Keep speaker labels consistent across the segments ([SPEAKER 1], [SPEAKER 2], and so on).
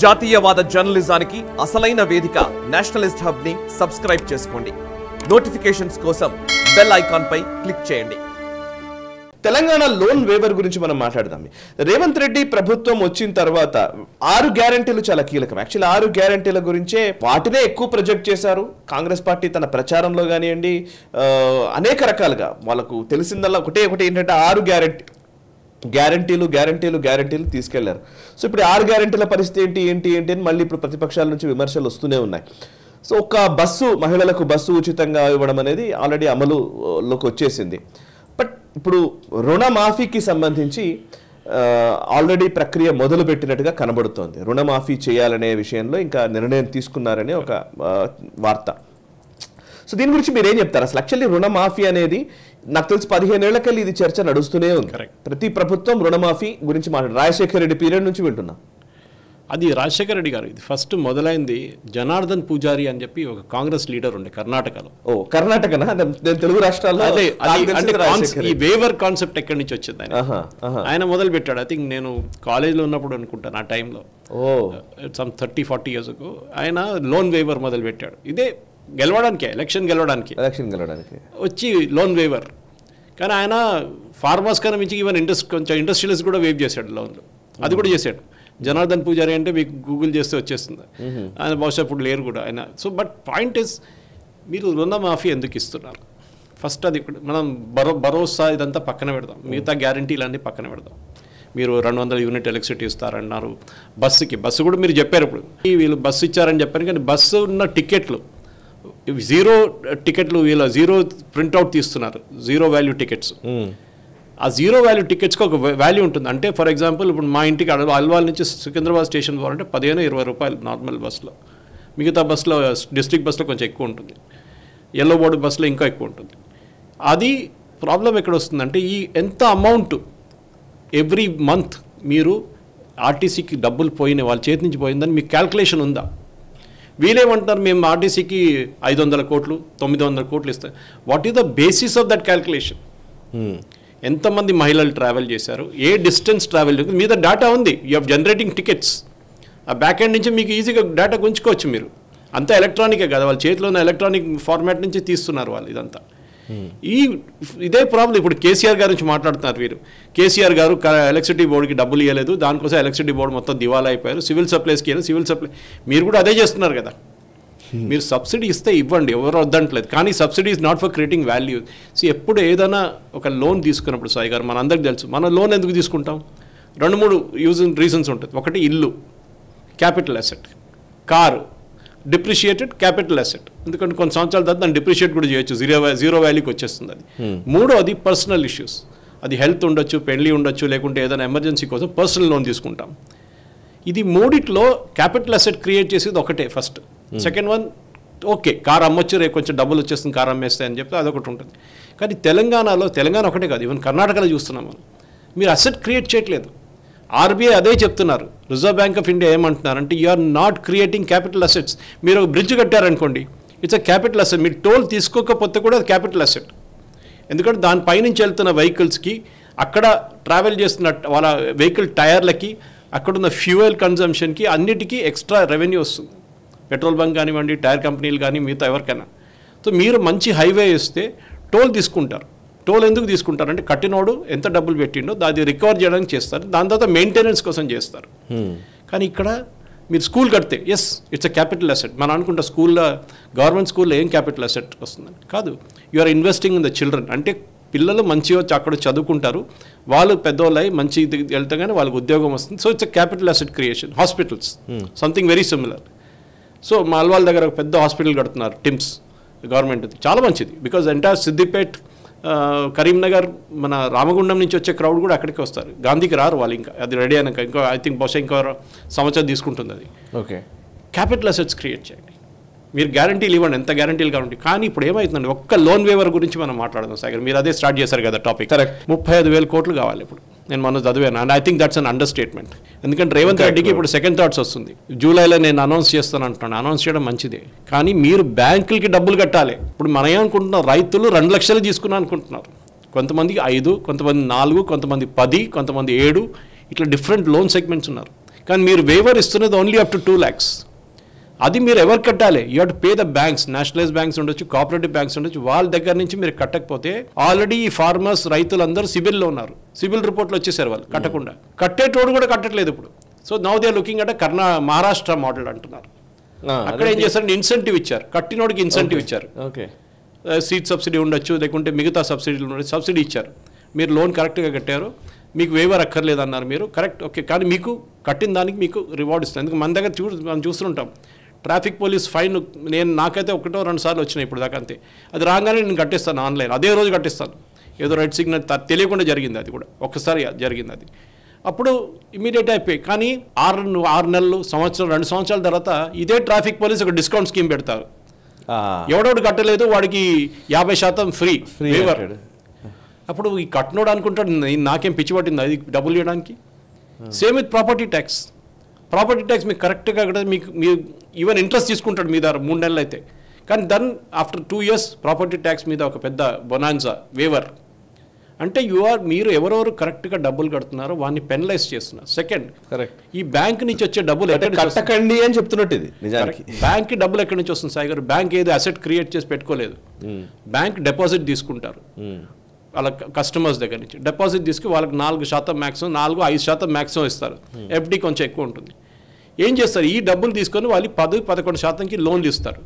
[SPEAKER 1] జాతీయవాద జర్నలిజానికి అసలైన వేదిక నేషనలిస్ట్ హబ్ ని సబ్స్క్రైబ్ చేసుకోండి. నోటిఫికేషన్స్ కోసం బెల్ ఐకాన్ పై క్లిక్ చేయండి.
[SPEAKER 2] తెలంగాణ లోన్ వేవర్ గురించి మనం మాట్లాడదాం. రేవంత్ రెడ్డి ప్రభుత్వం వచ్చిన తర్వాత 6 గ్యారెంటీలు చాలా కీలకం. యాక్చువల్లీ 6 గ్యారెంటీల గురించే వాటినే ఎక్కువ ప్రొజెక్ట్ చేశారు కాంగ్రెస్ పార్టీ తన ప్రచారంలో కానివ్వండి, అనేక రకాలుగా వాళ్ళకు తెలిసిందల్లా ఒకటే ఏంటంటే 6 గ్యారెంటీలు తీసుకెళ్లారు. సో ఇప్పుడు 6 గ్యారెంటీల పరిస్థితి ఏంటి అని మళ్ళీ ఇప్పుడు ప్రతిపక్షాల నుంచి విమర్శలు వస్తూనే ఉన్నాయి. సో ఒక మహిళలకు బస్సు ఉచితంగా ఇవ్వడం అనేది ఆల్రెడీ అమలులోకి వచ్చేసింది. బట్ ఇప్పుడు రుణమాఫీకి సంబంధించి ఆల్రెడీ ప్రక్రియ మొదలు పెట్టినట్టుగా కనబడుతోంది. రుణమాఫీ చేయాలనే విషయంలో ఇంకా నిర్ణయం తీసుకున్నారనే ఒక వార్త. సో దీని గురించి మీరు ఏం చెప్తారు? అసలు యాక్చువల్లీ రుణమాఫీ అనేది నాకు తెలిసి 15 ఏళ్లకెళ్ళి ఇది చర్చ నడుస్తూనే ఉంది. ప్రతి ప్రభుత్వం రుణమాఫీ గురించి మాట్లాడు. రాజశేఖర రెడ్డి పీరియడ్ నుంచి వింటున్నా.
[SPEAKER 3] అది రాజశేఖర రెడ్డి గారు ఇది ఫస్ట్ మొదలైంది. జనార్దన్ పూజారి అని చెప్పి ఒక కాంగ్రెస్ లీడర్ ఉండే కర్ణాటకలో.
[SPEAKER 2] కర్ణాటకనా? తెలుగు రాష్ట్రాల్లో
[SPEAKER 3] అదే ఈ వేవర్ కాన్సెప్ట్ ఎక్కడి నుంచి వచ్చింది ఆయన మొదలు పెట్టాడు. ఐ థింక్ నేను కాలేజ్లో ఉన్నప్పుడు అనుకుంటాను ఆ టైంలో, సమ్ 30-40 years ago ఆయన లోన్ వేవర్ మొదలు పెట్టాడు. ఇదే ఎలక్షన్ గెలవడానికి వచ్చి లోన్ వేవర్. కానీ ఆయన ఫార్మర్స్ కన్నా మించి ఈవెన్ కొంచెం ఇండస్ట్రియలిస్ట్ కూడా వేవ్ చేశాడు లోన్లు. అది కూడా చేశాడు. జనార్దన్ పూజారి అంటే మీకు గూగుల్ చేస్తే వచ్చేస్తుంది. ఆయన బహుశా ఇప్పుడు లేరు కూడా ఆయన. సో బట్ పాయింట్ ఇస్, మీరు రుణమాఫీ ఎందుకు ఇస్తున్నారు? ఫస్ట్ అది మనం భరోసా ఇదంతా పక్కన పెడదాం, మిగతా గ్యారంటీలన్నీ పక్కన పెడదాం. మీరు 200 యూనిట్ ఎలక్ట్రిసిటీ ఇస్తారన్నారు. బస్సు కూడా మీరు చెప్పారు. ఇప్పుడు వీళ్ళు బస్సు ఇచ్చారని చెప్పారు, కానీ బస్సు ఉన్న టికెట్లు 0 టికెట్లు వీళ్ళ 0 ప్రింట్అవుట్ తీస్తున్నారు, 0 వాల్యూ టికెట్స్. ఆ 0 వాల్యూ టికెట్స్కి ఒక వాల్యూ ఉంటుంది. అంటే ఫర్ ఎగ్జాంపుల్ ఇప్పుడు మా ఇంటికి అల్వాల్ నుంచి సికింద్రాబాద్ స్టేషన్ పోవాలంటే 15-20 రూపాయలు నార్మల్ బస్సులో. మిగతా బస్సులో డిస్ట్రిక్ట్ బస్సులో కొంచెం ఎక్కువ ఉంటుంది, ఎల్లో బోర్డు బస్సులో ఇంకా ఎక్కువ ఉంటుంది. అది ప్రాబ్లం ఎక్కడ వస్తుందంటే, ఈ ఎంత అమౌంట్ ఎవ్రీ మంత్ మీరు ఆర్టీసీకి డబ్బులు పోయినాయి, వాళ్ళ చేతి నుంచి పోయిందని మీకు క్యాల్కులేషన్ ఉందా? వీళ్ళేమంటారు, మేము ఆర్టీసీకి 500 కోట్లు 900 కోట్లు ఇస్తాం. What is the basis of that calculation? ఎంతమంది మహిళలు ట్రావెల్ చేశారు, ఏ డిస్టెన్స్ ట్రావెల్ చేశారు, మీద డేటా ఉంది. You have generating tickets. ఆ బ్యాక్ ఎండ్ నుంచి మీకు ఈజీగా డేటా గుంచుకోవచ్చు. మీరు అంతా ఎలక్ట్రానికే కదా, వాళ్ళ చేతిలో ఉన్న ఎలక్ట్రానిక్ ఫార్మాట్ నుంచి తీస్తున్నారు వాళ్ళు ఇదంతా. ఇదే ప్రాబ్లం. ఇప్పుడు కేసీఆర్ గారి నుంచి మాట్లాడుతున్నారు వీరు. కేసీఆర్ గారు ఎలక్ట్రిసిటీ బోర్డుకి డబ్బులు ఇవ్వలేదు, దానికోసం ఎలక్ట్రిసిటీ బోర్డు మొత్తం దివాలా అయిపోయారు. సివిల్ సప్లైస్కి ఇవ్వలేదు. సివిల్ సప్లై మీరు కూడా అదే చేస్తున్నారు కదా. మీరు సబ్సిడీ ఇస్తే ఇవ్వండి, ఎవరు వద్దంటలేదు, కానీ subsidy is not for creating value. So ఎప్పుడు ఏదైనా ఒక లోన్ తీసుకున్నప్పుడు సాయి గారు, మన అందరికి తెలుసు, మన లోన్ ఎందుకు తీసుకుంటాం? 2-3 రీజన్స్ ఉంటుంది. ఒకటి ఇల్లు, capital asset. Car, depreciated capital asset. ఎందుకంటే కొన్ని సంవత్సరాల తర్వాత దాన్ని డిప్రిషియేట్ కూడా చేయొచ్చు, 0 వాల్యూకి వచ్చేస్తుంది అది. 3వది పర్సనల్ ఇష్యూస్. అది హెల్త్ ఉండొచ్చు, పెళ్లి ఉండొచ్చు, లేకుంటే ఏదైనా ఎమర్జెన్సీ కోసం పర్సనల్ లోన్ తీసుకుంటాం. ఇది మూడిట్లో క్యాపిటల్ అసెట్ క్రియేట్ చేసేది ఒకటే first. Second one, okay car అమ్మొచ్చు, రేపు కొంచెం డబ్బులు వచ్చేస్తుంది కార్ అమ్మేస్తే అని చెప్పి అదొకటి ఉంటుంది. కానీ తెలంగాణ ఒకటే కాదు, ఈవెన్ కర్ణాటకలో చూస్తున్నాం మనం, మీరు అసెట్ క్రియేట్ చేయట్లేదు. ఆర్బీఐ అదే చెప్తున్నారు. రిజర్వ్ బ్యాంక్ ఆఫ్ ఇండియా ఏమంటున్నారంటే, you are not creating capital assets. మీరు ఒక బ్రిడ్జ్ కట్టారనుకోండి, ఇట్స్ అ క్యాపిటల్ అసెట్. మీరు టోల్ తీసుకోకపోతే కూడా అది క్యాపిటల్ అసెట్. ఎందుకంటే దానిపైనుంచి వెళ్తున్న వెహికల్స్కి, అక్కడ ట్రావెల్ చేస్తున్న వాళ్ళ వెహికల్ టైర్లకి, అక్కడున్న ఫ్యూయల్ కన్జంప్షన్కి, అన్నిటికీ ఎక్స్ట్రా రెవెన్యూ వస్తుంది. పెట్రోల్ బంక్ కానివ్వండి, టైర్ కంపెనీలు కానీ, మిగతా ఎవరికైనా. సో మీరు మంచి హైవే ఇస్తే టోల్ తీసుకుంటారు. టోల్ ఎందుకు తీసుకుంటారంటే, కట్టినోడు ఎంత డబ్బులు పెట్టిండో అది రికవర్ చేయడానికి చేస్తారు, దాని తర్వాత మెయింటెనెన్స్ కోసం చేస్తారు. కానీ ఇక్కడ మీరు స్కూల్ కడితే yes it's a capital asset. మనం అనుకుంటా స్కూల్లో, గవర్నమెంట్ స్కూల్లో ఏం క్యాపిటల్ అసెట్ వస్తుందని. కాదు, you are investing in the children. అంటే పిల్లలు మంచిగా వచ్చి అక్కడ చదువుకుంటారు, వాళ్ళు పెద్దోళ్ళై మంచి వెళ్తే కానీ వాళ్ళకి ఉద్యోగం వస్తుంది. So it's a capital asset creation. Hospitals something very similar. So మా అల్వాల్ దగ్గర ఒక పెద్ద హాస్పిటల్ కడుతున్నారు, టిమ్స్ గవర్నమెంట్. చాలా మంచిది. బికాజ్ ఎంటైర్ సిద్దిపేట్, కరీంనగర్, మన రామగుండం నుంచి వచ్చే క్రౌడ్ కూడా అక్కడికి వస్తారు. గాంధీకి రారు వాళ్ళు. ఇంకా అది రెడీ అయినాక ఇంకో ఐ థింక్ బహుశా ఇంకో సంవత్సరం తీసుకుంటుంది అది. ఓకే, క్యాపిటల్ అసెట్స్ క్రియేట్ చేయండి. మీరు గ్యారంటీలు ఇవ్వండి, ఎంత గ్యారంటీలు కావాలి. కానీ ఇప్పుడు ఏమవుతుందండి, ఒక్క లోన్ వేవర్ గురించి మనం మాట్లాడదాం సాగర్. మీరు అదే స్టార్ట్ చేశారు కదా టాపిక్. కరెక్ట్. 35,000 కోట్లు కావాలి ఇప్పుడు. నేను మొన్న చదివాను. And I think that's an under statement. ఎందుకంటే రేవంత్ రెడ్డికి ఇప్పుడు సెకండ్ థాట్స్ వస్తుంది. జూలైలో నేను అనౌన్స్ చేస్తాను అంటున్నాను. అనౌన్స్ చేయడం మంచిదే, కానీ మీరు బ్యాంకులకి డబ్బులు కట్టాలి. ఇప్పుడు మనం ఏమనుకుంటున్నాం, రైతులు 2 లక్షలు తీసుకున్నాం అనుకుంటున్నారు. కొంతమందికి 5, కొంతమంది 4, కొంతమంది 10, కొంతమంది 7, ఇట్లా డిఫరెంట్ లోన్ సెగ్మెంట్స్ ఉన్నారు. కానీ మీరు వేవర్ ఇస్తున్నది ఓన్లీ అప్ టు 2 lakhs. అది మీరు ఎవరు కట్టాలి? You have to pay the banks, nationalise banks ఉండొచ్చు, కోఆపరేటివ్ బ్యాంక్స్ ఉండొచ్చు. వాళ్ళ దగ్గర నుంచి మీరు కట్టకపోతే ఆల్రెడీ ఈ ఫార్మర్స్ రైతులందరూ సిబిల్లో ఉన్నారు. సిబిల్ రిపోర్ట్లు వచ్చేసారు వాళ్ళు కట్టకుండా. కట్టేటోడు కూడా కట్టట్లేదు ఇప్పుడు. So now they are looking at Maharashtra model అంటున్నారు. అక్కడ ఏం చేస్తారు? ఇన్సెంటివ్ ఇచ్చారు, కట్టినోడికి ఇన్సెంటివ్ ఇచ్చారు. సీడ్ సబ్సిడీ ఉండొచ్చు, లేకుంటే మిగతా సబ్సిడీలు ఉండొచ్చు. సబ్సిడీ ఇచ్చారు, మీరు లోన్ కరెక్ట్గా కట్టారు, మీకు వేవర్ అక్కర్లేదు అన్నారు మీరు, కరెక్ట్, ఓకే. కానీ మీకు కట్టిన దానికి మీకు రివార్డ్ ఇస్తుంది. ఎందుకు మన దగ్గర మనం చూస్తుంటాం ట్రాఫిక్ పోలీస్ ఫైన్. నాకైతే 1-2 సార్లు వచ్చినాయి ఇప్పుడు దాకా, అంతే. అది రాగానే నేను కట్టేస్తాను ఆన్లైన్, అదే రోజు కట్టేస్తాను. ఏదో రెడ్ సిగ్నల్ తెలియకుండా జరిగింది, అది కూడా ఒక్కసారి జరిగింది అది. అప్పుడు ఇమీడియట్ అయిపోయి. కానీ 6 నెలలు, సంవత్సరం, 2 సంవత్సరాల తర్వాత ఇదే ట్రాఫిక్ పోలీస్ ఒక డిస్కౌంట్ స్కీమ్ పెడతారు. ఎవడోడు కట్టలేదు వాడికి 50% ఫ్రీ వేవర్. అప్పుడు ఈ కట్నోడు అనుకుంటాడు నాకేం పిచ్చి పట్టింది అది డబ్బులు ఇవ్వడానికి. Same with property tax. Property tax మీకు కరెక్ట్గా కూడా మీకు ఈవెన్ ఇంట్రెస్ట్ తీసుకుంటాడు మీ దగ్గర 3 నెలలు అయితే. కానీ then after 2 years property tax మీద ఒక పెద్ద బొనాన్సా వేవర్. అంటే మీరు ఎవరెవరు కరెక్ట్గా డబ్బులు కడుతున్నారో వాడిని పెనలైజ్ చేస్తున్నారు. సెకండ్, కరెక్ట్, ఈ బ్యాంక్ నుంచి వచ్చే డబ్బులు
[SPEAKER 2] కట్టకండి అని చెప్తున్నట్టు ఇది నిజానికి.
[SPEAKER 3] బ్యాంక్కి డబ్బులు ఎక్కడి నుంచి వస్తుంది సాయి గారు? బ్యాంక్ ఏదో అసెట్ క్రియేట్ చేసి పెట్టుకోలేదు. బ్యాంక్ డిపాజిట్ తీసుకుంటారు వాళ్ళ కస్టమర్స్ దగ్గర నుంచి. డిపాజిట్ తీసుకు వాళ్ళకి 4% మ్యాక్సిమం, 4-5% మ్యాక్సిమం ఇస్తారు. ఎఫ్డి కొంచెం ఎక్కువ ఉంటుంది. ఏం చేస్తారు? ఈ డబ్బులు తీసుకొని వాళ్ళు 10-11%కి లోన్లు ఇస్తారు.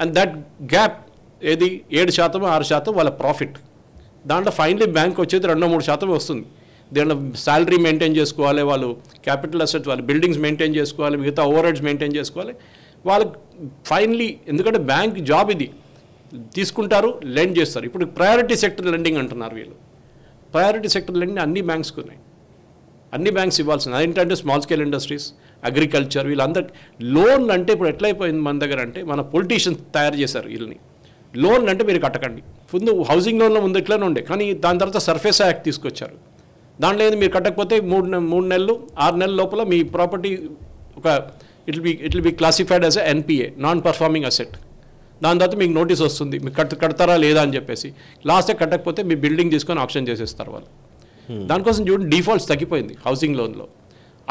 [SPEAKER 3] అండ్ దట్ గ్యాప్ ఏది 7%, 6% వాళ్ళ ప్రాఫిట్. దాంట్లో ఫైనలీ బ్యాంక్ వచ్చేది 2-3% వస్తుంది. దీంట్లో శాలరీ మెయింటైన్ చేసుకోవాలి, వాళ్ళు క్యాపిటల్ అసెట్, వాళ్ళు బిల్డింగ్స్ మెయింటైన్ చేసుకోవాలి, మిగతా ఓవర్ హెడ్స్ మెయింటైన్ చేసుకోవాలి. వాళ్ళకి ఫైనలీ, ఎందుకంటే బ్యాంక్ జాబ్ ఇది, తీసుకుంటారు, లెండ్ చేస్తారు. ఇప్పుడు ప్రయారిటీ సెక్టర్ లెండింగ్ అంటున్నారు వీళ్ళు. ప్రయారిటీ సెక్టర్ లెండింగ్ అన్ని బ్యాంక్స్కి ఉన్నాయి, అన్ని బ్యాంక్స్ ఇవ్వాల్సింది. అదేంటంటే స్మాల్ స్కేల్ ఇండస్ట్రీస్, అగ్రికల్చర్, వీళ్ళందరికీ లోన్ అంటే ఇప్పుడు ఎట్లయిపోయింది మన దగ్గర అంటే, మన పొలిటీషియన్స్ తయారు చేశారు వీళ్ళని. లోన్ అంటే మీరు కట్టకండి. ముందు హౌసింగ్ లోన్లో ముందు ఇట్లానే ఉండే, కానీ దాని తర్వాత సర్ఫేస్ యాక్ట్ తీసుకొచ్చారు. దాంట్లో ఏది మీరు కట్టకపోతే 3 నెలలు 6 నెలల లోపల మీ ప్రాపర్టీ ఒక it will be classified as NPA, non performing asset. దాని తర్వాత మీకు నోటీస్ వస్తుంది, మీకు కడతారా లేదా అని చెప్పేసి. లాస్టే కట్టకపోతే మీ బిల్డింగ్ తీసుకొని ఆప్షన్ చేసేస్తారు వాళ్ళు. దానికోసం చూడండి డిఫాల్ట్స్ తగ్గిపోయింది హౌసింగ్ లోన్లో.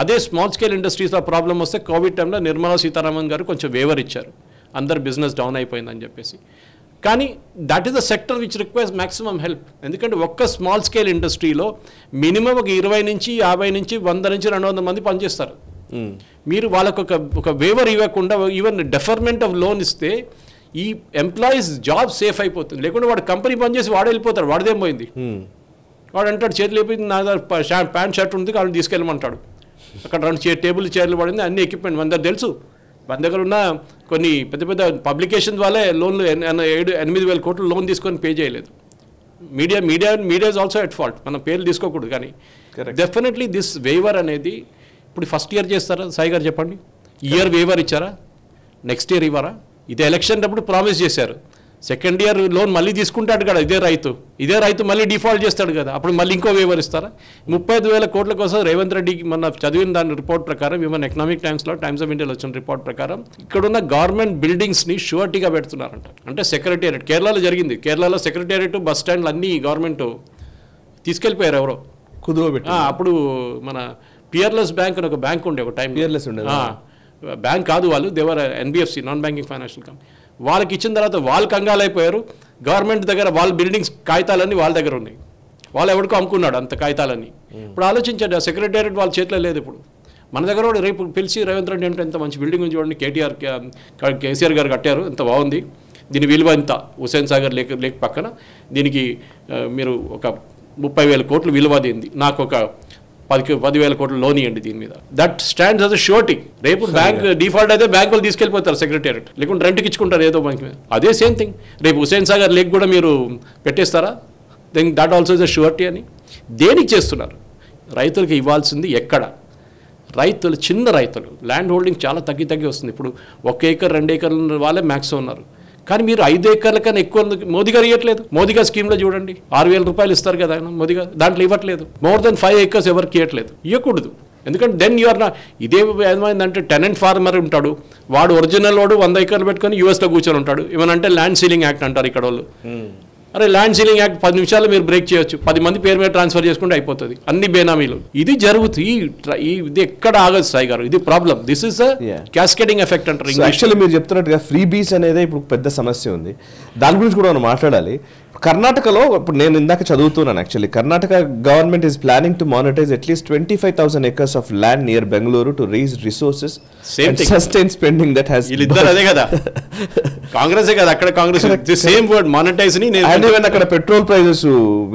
[SPEAKER 3] అదే స్మాల్ స్కేల్ ఇండస్ట్రీస్లో ప్రాబ్లం వస్తే కోవిడ్ టైంలో నిర్మలా సీతారామన్ గారు కొంచెం వేవర్ ఇచ్చారు, అందరు బిజినెస్ డౌన్ అయిపోయిందని చెప్పేసి. కానీ that is the sector which requires maximum help. ఎందుకంటే ఒక్క స్మాల్ స్కేల్ ఇండస్ట్రీలో మినిమం ఒక 20 నుంచి 50 నుంచి 100 నుంచి 200 మంది పనిచేస్తారు. మీరు వాళ్ళకు ఒక వేవర్ ఇవ్వకుండా ఈవెన్ డెఫర్మెంట్ ఆఫ్ లోన్ ఇస్తే ఈ ఎంప్లాయీస్ జాబ్ సేఫ్ అయిపోతుంది. లేకుంటే వాడు కంపెనీ పనిచేసి వాడు వెళ్ళిపోతాడు, వాడిదేం పోయింది. వాడు అంటాడు చేతులు అయిపోయింది, నా దగ్గర ప్యాంట్ షర్ట్ ఉంది వాళ్ళు తీసుకెళ్ళమంటాడు. అక్కడ 2 టేబుల్ చైర్లు పడింది, అన్ని ఎక్విప్మెంట్ మన దగ్గర తెలుసు. మన దగ్గర ఉన్న కొన్ని పెద్ద పెద్ద పబ్లికేషన్స్ వాళ్ళే లోన్లు 8,000 కోట్లు లోన్ తీసుకొని పే చేయలేదు. Media is also at fault, మనం పేర్లు తీసుకోకూడదు. కానీ డెఫినెట్లీ దిస్ వేవర్ అనేది ఇప్పుడు ఫస్ట్ ఇయర్ చేస్తారా సాయి గారు చెప్పండి? ఇయర్ వేవర్ ఇచ్చారా? నెక్స్ట్ ఇయర్ ఇవ్వరా? ఇదే ఎలక్షన్ అప్పుడు ప్రామిస్ చేశారు. సెకండ్ ఇయర్ లోన్ మళ్ళీ తీసుకుంటాడు కదా ఇదే రైతు మళ్ళీ డిఫాల్ట్ చేస్తాడు కదా, అప్పుడు మళ్ళీ ఇంకో వేవర్ ఇస్తారా? 35,000 కోట్ల కోసం రేవంత్ రెడ్డికి మన చదివిన దాని రిపోర్ట్ ప్రకారం, ఈవెన్ ఎకనామిక్ టైమ్స్లో, టైమ్స్ ఆఫ్ ఇండియాలో వచ్చిన రిపోర్ట్ ప్రకారం ఇక్కడున్న గవర్నమెంట్ బిల్డింగ్స్ని షూరిటీగా పెడుతున్నారంట. అంటే సెక్రటేరియట్ కేరళలో జరిగింది. కేరళలో సెక్రటేరియట్, బస్ స్టాండ్లు అన్నీ గవర్నమెంట్ తీసుకెళ్ళిపోయారు ఎవరో కుదువబెట్టి. అప్పుడు మన పియర్లెస్ బ్యాంక్ అని ఒక బ్యాంక్ ఉండే, ఒక టైం పియర్లెస్ ఉండే బ్యాంక్ కాదు వాళ్ళు, they are NBFC, non banking financial company. వాళ్ళకి ఇచ్చిన తర్వాత వాళ్ళు కంగాలైపోయారు. గవర్నమెంట్ దగ్గర వాళ్ళ బిల్డింగ్స్ కాగితాలన్నీ వాళ్ళ దగ్గర ఉన్నాయి, వాళ్ళు ఎవరికో అమ్ముకున్నాడు అంత కాగితాలన్నీ. ఇప్పుడు ఆలోచించండి, ఆ సెక్రటేరియట్ వాళ్ళ చేతిలో లేదు. ఇప్పుడు మన దగ్గర కూడా రేపు పిలిచి రేవంత్ రెడ్డి అంటే ఎంత మంచి బిల్డింగ్ ఉంది చూడండి, కేసీఆర్ గారు కట్టారు, ఎంత బాగుంది, దీని విలువ ఎంత, హుస్సేన్ సాగర్ లేక్ పక్కన, దీనికి మీరు ఒక 30,000 కోట్లు విలువ దీంది, నాకు ఒక 10,000 కోట్లు లోన్ ఇవ్వండి దీని మీద. That stands as surety. రేపు బ్యాంక్ డిఫాల్ట్ అయితే బ్యాంక్ వాళ్ళు తీసుకెళ్ళిపోతారు సెక్రటేరియట్, లేకుంటే రెంట్కి ఇచ్చుకుంటారు ఏదో బ్యాంక్ మీద. అదే సేమ్ థింగ్ రేపు హుస్సేన్ సాగర్ లేక్ కూడా మీరు పెట్టేస్తారా? Then that also is a surety అని. దేనికి చేస్తున్నారు? రైతులకి ఇవ్వాల్సింది ఎక్కడ? రైతులు, చిన్న రైతులు, ల్యాండ్ హోల్డింగ్ చాలా తగ్గి వస్తుంది. ఇప్పుడు 1 ఏకర్ 2 ఏకర్ల వాళ్ళే మ్యాక్సిమం ఉన్నారు. కానీ మీరు 5 ఏకర్ల కన్నా ఎక్కువ మోదీ గారు ఇవ్వట్లేదు. మోదీ గారు స్కీమ్లో చూడండి 6,000 రూపాయలు ఇస్తారు కదా ఆయన మోదీ గారు, దాంట్లో ఇవ్వట్లేదు. మోర్ దెన్ 5 ఏకర్స్ ఎవరికి ఇవ్వట్లేదు, ఇవ్వకూడదు. ఎందుకంటే దెన్ యూఆర్ నా ఇదే ఏమైందంటే టెనెంట్ ఫార్మర్ ఉంటాడు, వాడు ఒరిజినల్ వాడు 100 ఏకర్లు పెట్టుకొని యూఎస్లో కూర్చొని ఉంటాడు. ఏమనంటే ల్యాండ్ సీలింగ్ యాక్ట్ అంటారు ఇక్కడ వాళ్ళు. అరే ల్యాండ్ సీలింగ్ యాక్ట్ 10 నిమిషాలు మీరు బ్రేక్ చేయొచ్చు, 10 మంది పేరు మీద ట్రాన్స్ఫర్ చేసుకుంటే అయిపోతుంది, అన్ని బేనామీలు. ఇది జరుగుతుంది, ఇది ఎక్కడ ఆగదు సాయి గారు, ఇది problem. This is cascading effect అంటారు.
[SPEAKER 2] యాక్చువల్లీ మీరు చెప్తున్నట్టుగా ఫ్రీ బీస్ అనేది ఇప్పుడు పెద్ద సమస్య ఉంది, దాని గురించి కూడా మనం మాట్లాడాలి. కర్ణాటకలో ఇప్పుడు నేను ఇందాక చదువుతున్నాను, actually Karnataka government is planning to monetize at least 25,000 acres of land near Bengaluru to raise resources and sustain spending that has.
[SPEAKER 3] వీళ్ళిద్దరు అదే కదా, కాంగ్రెసే కదా అక్కడ, కాంగ్రెస్ సేమ్ వర్డ్ మానిటైజ్ ని.
[SPEAKER 2] అండ్ ఈవెన్ అక్కడ petrol prices,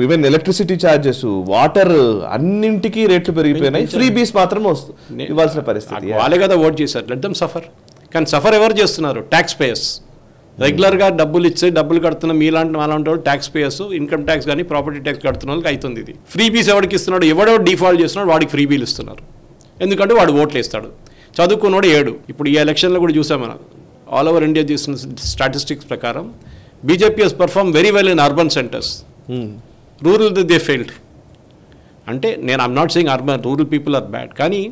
[SPEAKER 2] even electricity charges, water అన్నింటికి రేట్లు పెరిగిపోయినాయి, ఫ్రీ బీస్ మాత్రం ఇవ్వాల్సిన పరిస్థితి.
[SPEAKER 3] వాళ్ళే కదా ఓట్ చేశారు, లెట్ దెమ్ సఫర్. కానీ సఫర్ ఎవరు చేస్తున్నారు? Tax payers. రెగ్యులర్గా డబ్బులు ఇచ్చే డబ్బులు కడుతున్న మీలాంటి అలాంటి వాళ్ళు ట్యాక్స్ పేయర్స్, ఇన్కమ్ ట్యాక్స్ కానీ ప్రాపర్టీ ట్యాక్స్ కడుతున్న వాళ్ళకి అవుతుంది ఇది. ఫ్రీ బీస్ ఎవరికి ఇస్తున్నాడు? ఎవడో డిఫాల్ట్ చేస్తున్నాడు వాడికి ఫ్రీ బీలు ఇస్తున్నారు, ఎందుకంటే వాడు ఓట్లు వేస్తాడు. చదువుకున్నోడు 7. ఇప్పుడు ఈ ఎలక్షన్లో కూడా చూసాం మనం, ఆల్ ఓవర్ ఇండియా చేసిన స్టాటిస్టిక్స్ ప్రకారం BJP has perform very well in urban centres, rural they failed. అంటే నేను I'm not saying urban rural people are bad, కానీ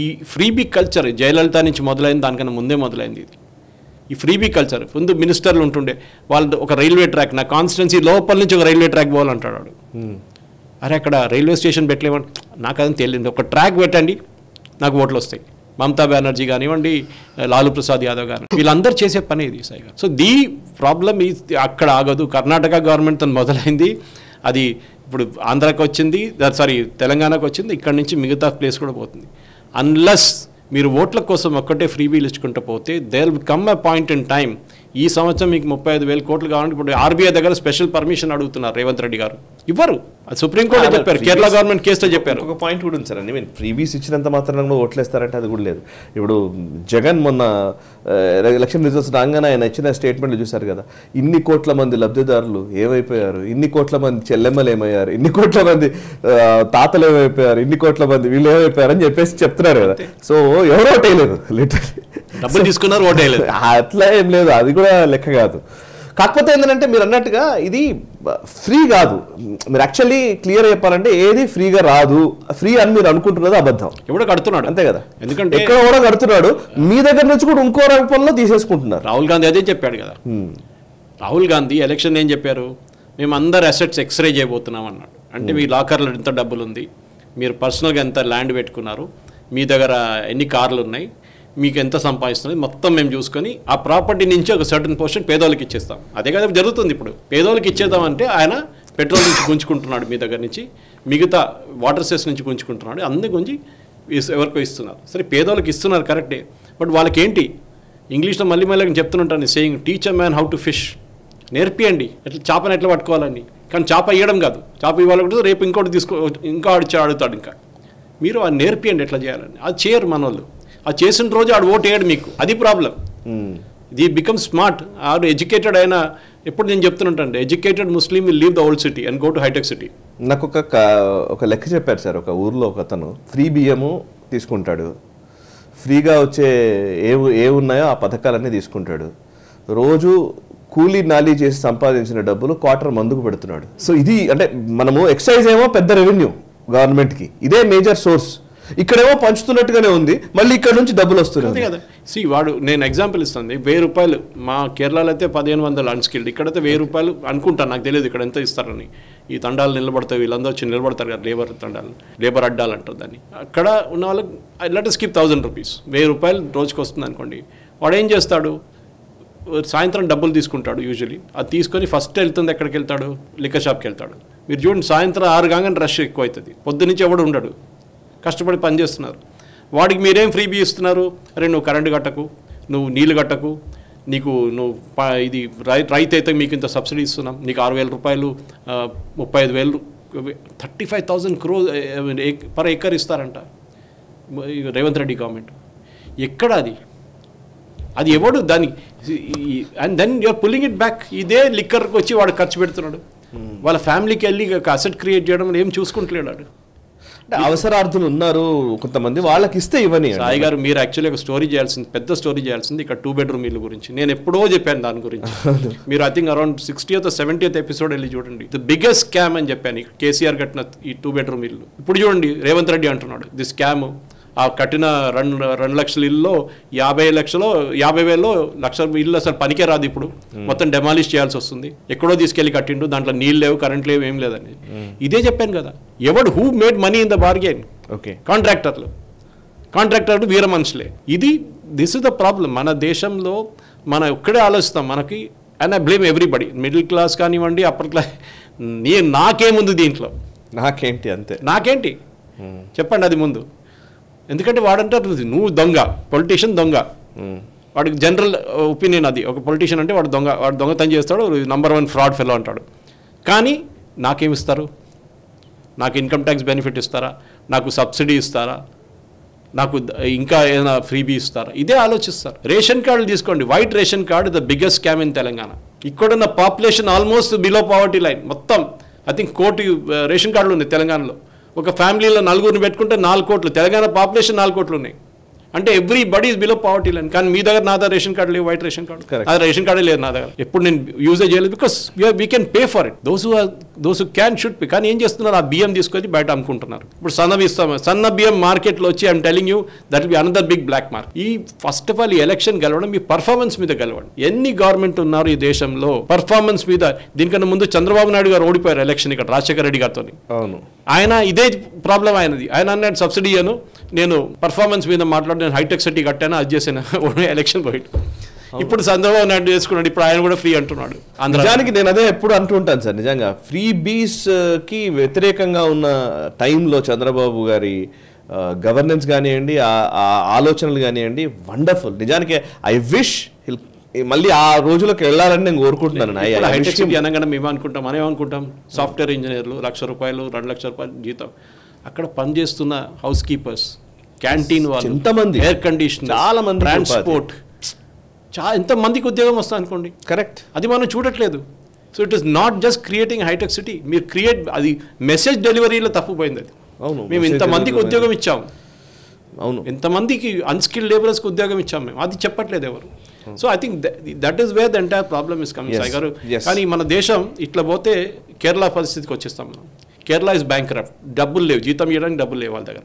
[SPEAKER 3] ఈ ఫ్రీబీ కల్చర్ జయలలిత నుంచి మొదలైంది, దానికన్నా ముందే మొదలైంది ఇది. ఈ ఫ్రీబీ కల్చర్ ముందు మినిస్టర్లు ఉంటుండే, వాళ్ళు ఒక రైల్వే ట్రాక్, నా కాన్స్టిట్యున్సీ లోపల నుంచి ఒక రైల్వే ట్రాక్ పోవాలంటాడు వాడు. అరే అక్కడ రైల్వే స్టేషన్ పెట్టలేమని నాకు అదని తెలియదు, ఒక ట్రాక్ పెట్టండి నాకు ఓట్లు వస్తాయి. మమతా బెనర్జీ కానివ్వండి, లాలూ ప్రసాద్ యాదవ్ గారు, వీళ్ళందరూ చేసే పని ఇది సాయి గారు. సో ది ప్రాబ్లమ్ ఈ అక్కడ ఆగదు. కర్ణాటక గవర్నమెంట్ తను మొదలైంది, అది ఇప్పుడు ఆంధ్రాకి వచ్చింది, సారీ తెలంగాణకు వచ్చింది, ఇక్కడ నుంచి మిగతా ప్లేస్ కూడా పోతుంది. అన్లెస్ మీరు ఓట్ల కోసం ఒక్కటే ఫ్రీ బీల్ ఇచ్చుకుంటూ పోతే there will come a point in time. ఈ సంవత్సరం మీకు 35,000 కోట్లు కావాలంటే ఇప్పుడు ఆర్బీఐ దగ్గర స్పెషల్ పర్మిషన్ అడుగుతున్నారు రేవంత్ రెడ్డి గారు, ఇవ్వరు. అది సుప్రీంకోర్టు చెప్పారు, కేరళ గవర్నమెంట్ కేసులో చెప్పారు.
[SPEAKER 2] ఒక పాయింట్ కూడా ఉంది సార్, ఐ మీన్ ఫ్రీబీస్ ఇచ్చినంత మాత్రం ఓట్లేస్తారంటే అది కూడా లేదు. ఇప్పుడు జగన్ మొన్న ఎలక్షన్ రిజల్ట్స్ రాగానే ఆయన ఇచ్చిన స్టేట్మెంట్లు చూశారు కదా, ఇన్ని కోట్ల మంది లబ్ధిదారులు ఏమైపోయారు, ఇన్ని కోట్ల మంది చెల్లెమ్మలు ఏమయ్యారు, ఇన్ని కోట్ల మంది తాతలు ఏమైపోయారు, ఇన్ని కోట్ల మంది వీళ్ళు ఏమైపోయారు అని చెప్పేసి చెప్తున్నారు కదా. సో ఎవరు ఓటేయలేదు, లిటరల్లీ
[SPEAKER 3] డబ్బులు తీసుకున్నారు, ఓటేయలేదు.
[SPEAKER 2] అట్లా ఏం లేదు, అది కూడా లెక్క కాదు. కాకపోతే ఏంటంటే మీరు అన్నట్టుగా ఇది ఫ్రీ కాదు. మీరు యాక్చువల్లీ క్లియర్ చెప్పాలంటే ఏది ఫ్రీగా రాదు, ఫ్రీ అని మీరు అనుకుంటున్నది అబద్ధం.
[SPEAKER 3] ఎవడో కడుతున్నాడు
[SPEAKER 2] అంతే కదా,
[SPEAKER 3] ఎందుకంటే
[SPEAKER 2] ఎక్కడ కూడా కడుతున్నాడు, మీ దగ్గర నుంచి కూడా ఇంకో రూపంలో తీసేసుకుంటున్నారు.
[SPEAKER 3] రాహుల్ గాంధీ అదే చెప్పాడు కదా. రాహుల్ గాంధీ ఎలక్షన్ ఏం చెప్పారు? మేము అందరు అసెట్స్ ఎక్స్రే చేయబోతున్నాం అన్నాడు. అంటే మీ లాకర్లో ఎంత డబ్బులు ఉంది, మీరు పర్సనల్గా ఎంత ల్యాండ్ పెట్టుకున్నారు, మీ దగ్గర ఎన్ని కార్లు ఉన్నాయి, మీకు ఎంత సంపాదిస్తున్నది మొత్తం మేము చూసుకొని ఆ ప్రాపర్టీ నుంచి ఒక సర్టన్ పోర్షన్ పేదోళ్ళకి ఇచ్చేస్తాం. అదే కదా జరుగుతుంది ఇప్పుడు. పేదోళ్ళకి ఇచ్చేద్దామంటే ఆయన పెట్రోల్ నుంచి గుంజుకుంటున్నాడు, మీ దగ్గర నుంచి మిగతా వాటర్ సెస్ నుంచి గుంజుకుంటున్నాడు, అందు గురించి ఎవరికో ఇస్తున్నారు. సరే పేదోళ్ళకి ఇస్తున్నారు కరెక్టే, బట్ వాళ్ళకేంటి ఇంగ్లీష్లో మళ్ళీ మళ్ళీ చెప్తుంటాను, saying teach a man how to fish, నేర్పియండి ఎట్లా చేపను ఎట్లా పట్టుకోవాలని. కానీ చేప ఇవ్వడం కాదు, చేప ఇవ్వాలంటే రేపు ఇంకోటి ఇంకా ఆడుతాడు. ఇంకా మీరు అది నేర్పియండి ఎట్లా చేయాలని. అది చేయరు మన వాళ్ళు. అది చేసిన రోజు ఆడు ఓటు వేయడు మీకు, అది problem. They become smart or educated అయినా. ఎప్పుడు నేను చెప్తుంటాను, educated Muslim will leave the old city and go to హైటెక్ సిటీ.
[SPEAKER 2] నాకు ఒక లెక్క చెప్పారు సార్, ఒక ఊర్లో ఒక అతను ఫ్రీ బియ్యము తీసుకుంటాడు, ఫ్రీగా వచ్చే ఏ ఉన్నాయో ఆ పథకాలన్నీ తీసుకుంటాడు, రోజు కూలీ నాలీ చేసి సంపాదించిన డబ్బులు క్వార్టర్ మందుకు పెడుతున్నాడు. సో ఇది అంటే మనము ఎక్సైజ్ ఏమో పెద్ద రెవెన్యూ గవర్నమెంట్కి, ఇదే మేజర్ సోర్స్. ఇక్కడేమో పంచుతున్నట్టుగానే ఉంది, మళ్ళీ ఇక్కడ నుంచి డబ్బులు వస్తున్నాయి
[SPEAKER 3] కదా. వాడు నేను ఎగ్జాంపుల్ ఇస్తాను, 1000 రూపాయలు మా కేరళలో అయితే 1500 అన్స్కిల్డ్, ఇక్కడైతే 1000 రూపాయలు అనుకుంటాను, నాకు తెలియదు ఇక్కడ ఎంత ఇస్తారని. ఈ తండాలు నిలబడతాయి, వీళ్ళందరూ వచ్చి నిలబడతారు కదా, లేబర్ తండాలు, లేబర్ అడ్డాలు అంటారు దాన్ని. అక్కడ ఉన్న వాళ్ళకి లెట్ us keep 1000 రూపీస్, 1000 రూపాయలు రోజుకి వస్తుంది అనుకోండి. వాడు ఏం చేస్తాడు, సాయంత్రం డబ్బులు తీసుకుంటాడు యూజువలీ. అది తీసుకొని ఫస్ట్ వెళ్తుంది ఎక్కడికి వెళ్తాడు, లిక్కర్ షాప్కి వెళ్తాడు. మీరు చూడండి సాయంత్రం 6 కాగానే రష్ ఎక్కువ అవుతుంది, పొద్దునుంచి ఎవడు ఉండడు, కష్టపడి పనిచేస్తున్నారు. వాడికి మీరేం ఫ్రీ బీ ఇస్తున్నారు, అరే నువ్వు కరెంటు కట్టకు, నువ్వు నీళ్ళు కట్టకు, నువ్వు ఇది రైతు అయితే మీకు ఇంత సబ్సిడీ ఇస్తున్నాం, నీకు 6000 రూపాయలు 35,000 35,000 crore పర్ ఎకర్ ఇస్తారంట రేవంత్ రెడ్డి గవర్నమెంట్. ఎక్కడ అది ఎవడు దాన్ని, and then you are pulling it back. ఇదే లిక్కర్కి వచ్చి వాడు ఖర్చు పెడుతున్నాడు, వాళ్ళ ఫ్యామిలీకి వెళ్ళి అసెట్ క్రియేట్ చేయడం ఏం చూసుకుంటలేడు.
[SPEAKER 2] అవసరార్థులు ఉన్నారు కొంతమంది, వాళ్ళకి ఇస్తే ఇవ్వని.
[SPEAKER 3] సాయి గారు మీరు యాక్చువల్లీ ఒక స్టోరీ చేయాల్సింది, పెద్ద స్టోరీ చేయాల్సింది ఇక్కడ 2 bedroom ఇల్లు గురించి. నేను ఎప్పుడో చెప్పాను దాని గురించి. మీరు I think around 60th or 70th episode వెళ్ళి చూడండి. ది బిగ్గెస్ట్ స్కామ్ అని చెప్పాను కేసీఆర్ కట్టిన ఈ 2 bedroom ఇల్లు. ఇప్పుడు చూడండి రేవంత్ రెడ్డి అంటున్నాడు ది స్కామ్, ఆ కట్టిన 2 లక్షల ఇల్లులో 50,000 లక్ష ఇల్లు అసలు పనికే రాదు ఇప్పుడు, మొత్తం డెమాలిష్ చేయాల్సి వస్తుంది. ఎక్కడో తీసుకెళ్లి కట్టిండు, దాంట్లో నీళ్ళు లేవు, కరెంట్ లేవు, ఏం లేదని. ఇదే చెప్పాను కదా, ఎవడు who made money in the bargain?
[SPEAKER 2] Okay,
[SPEAKER 3] కాంట్రాక్టర్లు వీర మనుషులే. This is the problem. మన దేశంలో మనం ఒక్కడే ఆలోచిస్తాం మనకి, and I blame everybody, middle class కానివ్వండి, అప్పర్ క్లాస్. నాకేముంది దీంట్లో, నాకేంటి చెప్పండి అది ముందు. ఎందుకంటే వాడంటారు నువ్వు దొంగ, పొలిటీషియన్ దొంగ, వాడికి జనరల్ ఒపీనియన్ అది. ఒక పొలిటీషియన్ అంటే వాడు దొంగతనం చేస్తాడు, నంబర్ 1 ఫ్రాడ్ ఫెలో అంటాడు. కానీ నాకేమిస్తారు? నాకు ఇన్కమ్ ట్యాక్స్ బెనిఫిట్ ఇస్తారా? నాకు సబ్సిడీ ఇస్తారా? నాకు ఇంకా ఏదైనా ఫ్రీబీ ఇస్తారా? ఇదే ఆలోచిస్తారు. రేషన్ కార్డులు తీసుకోండి, white ration card the biggest scam in Telangana. ఇక్కడున్న population almost below poverty line. మొత్తం ఐ థింక్ 1 కోటి రేషన్ కార్డులు ఉన్నాయి తెలంగాణలో. ఒక ఫ్యామిలీలో 4 పెట్టుకుంటే 4 కోట్లు. తెలంగాణ పాపులేషన్ 4 కోట్లు ఉన్నాయి. అంటే everybody is below poverty line. కానీ మీ దగ్గర నా దగ్గర రేషన్ కార్డు లేవు, వైట్ రేషన్ కార్డు. అది రేషన్ కార్డే లేదు నా దగ్గర, ఎప్పుడు నేను యూజే చేయలేదు. Because we can pay for it. Those who can should pay. కానీ ఏం చేస్తున్నారు, ఆ బియ్యం తీసుకొని బయట అమ్ముకుంటున్నారు. ఇప్పుడు సన్న బియ్యం మార్కెట్లో వచ్చి I'm telling you that will be another big black market. ఈ ఫస్ట్ ఆఫ్ ఆల్ ఈ ఎలక్షన్ గెలవడం మీ పర్ఫార్మెన్స్ మీద గెలవండి. ఎన్ని గవర్నమెంట్ ఉన్నారు ఈ దేశంలో పర్ఫార్మెన్స్ మీద? దీనికన్నా ముందు చంద్రబాబు నాయుడు గారు ఓడిపోయారు ఎలక్షన్ ఇక్కడ రాజశేఖర రెడ్డి గారితో. ఆయన ఇదే ప్రాబ్లం ఆయనది. ఆయన అన్నాడు సబ్సిడీ అను, నేను పర్ఫార్మెన్స్ మీద మాట్లాడి నేను హైటెక్ సిటీ కట్టాను, అది చేసాను ఎలక్షన్ పోయి. ఇప్పుడు చంద్రబాబు నాయుడు చేసుకున్నాడు, ఇప్పుడు ఆయన కూడా ఫ్రీ అంటున్నాడు.
[SPEAKER 2] నిజానికి నేను అదే ఎప్పుడు అంటుంటాను సార్, నిజంగా ఫ్రీ బీస్ కి వ్యతిరేకంగా ఉన్న టైంలో చంద్రబాబు గారి గవర్నెన్స్ కానివ్వండి, ఆ ఆలోచనలు కానివ్వండి, వండర్ఫుల్. నిజానికి ఐ విష్ మళ్ళీ ఆ రోజులకు వెళ్ళాలని నేను కోరుకుంటున్నాను.
[SPEAKER 3] హైటెక్ సిటీ అనగానే మేము ఏమనుకుంటాం, సాఫ్ట్వేర్ ఇంజనీర్లు ₹1,00,000 ₹2,00,000 జీతం. అక్కడ పనిచేస్తున్న హౌస్ కీపర్స్, క్యాంటీన్ వాళ్ళు, ఎంతమంది, ఎయిర్ కండిషనర్, చాలా మంది, ట్రాన్స్పోర్ట్, ఎంతమందికి ఉద్యోగం వస్తుంది అనుకోండి.
[SPEAKER 2] కరెక్ట్,
[SPEAKER 3] అది మనం చూడట్లేదు. So it is not just creating హైటెక్ సిటీ. మీరు అది మెసేజ్ డెలివరీలో తప్పిపోయింది. అది అవును, మేము ఇంతమందికి ఉద్యోగం ఇచ్చాము, అవును, ఎంతమందికి అన్స్కిల్డ్ లేబరర్స్కి ఉద్యోగం ఇచ్చాము మేము, అది చెప్పట్లేదు ఎవరు. So I think that is where the entire problem is coming Sai గారు. కానీ మన దేశం ఇట్లా పోతే కేరళ పరిస్థితికి వచ్చేస్తాం మనం. కేరళ ఇస్ బ్యాంక్రప్ట్, డబ్బులు లేవు, జీతం ఇవ్వడానికి డబ్బులు లేవు వాళ్ళ దగ్గర.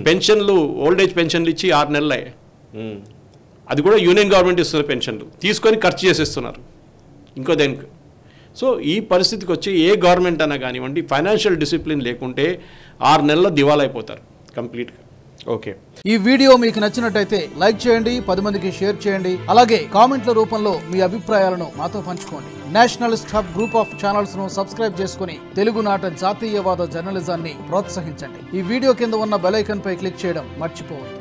[SPEAKER 3] పెన్షన్లు, ఓల్డ్ ఏజ్ పెన్షన్లు ఇచ్చి 6 నెలలు అయ్యాయి. అది కూడా యూనియన్ గవర్నమెంట్ ఇస్తున్న పెన్షన్లు తీసుకొని ఖర్చు చేసేస్తున్నారు ఇంకో దేనికి. సో ఈ పరిస్థితికి వచ్చి ఏ గవర్నమెంట్ అయినా కానివ్వండి, ఫైనాన్షియల్ డిసిప్లిన్ లేకుంటే 6 నెలల్లో దివాలా అయిపోతారు కంప్లీట్గా.
[SPEAKER 2] ఓకే,
[SPEAKER 4] ఈ వీడియో మీకు నచ్చినట్టయితే లైక్ చేయండి, 10 మందికి షేర్ చేయండి. అలాగే కామెంట్ల రూపంలో మీ అభిప్రాయాలను మాతో పంచుకోండి. Nationalist hub group of channels ను సబ్స్క్రైబ్ చేసుకుని తెలుగునాట జాతీయవాద జర్నలిజాన్ని ప్రోత్సహించండి. ఈ వీడియో కింద ఉన్న బెల్ ఐకాన్ పై క్లిక్ చేయడం మర్చిపోవద్దు.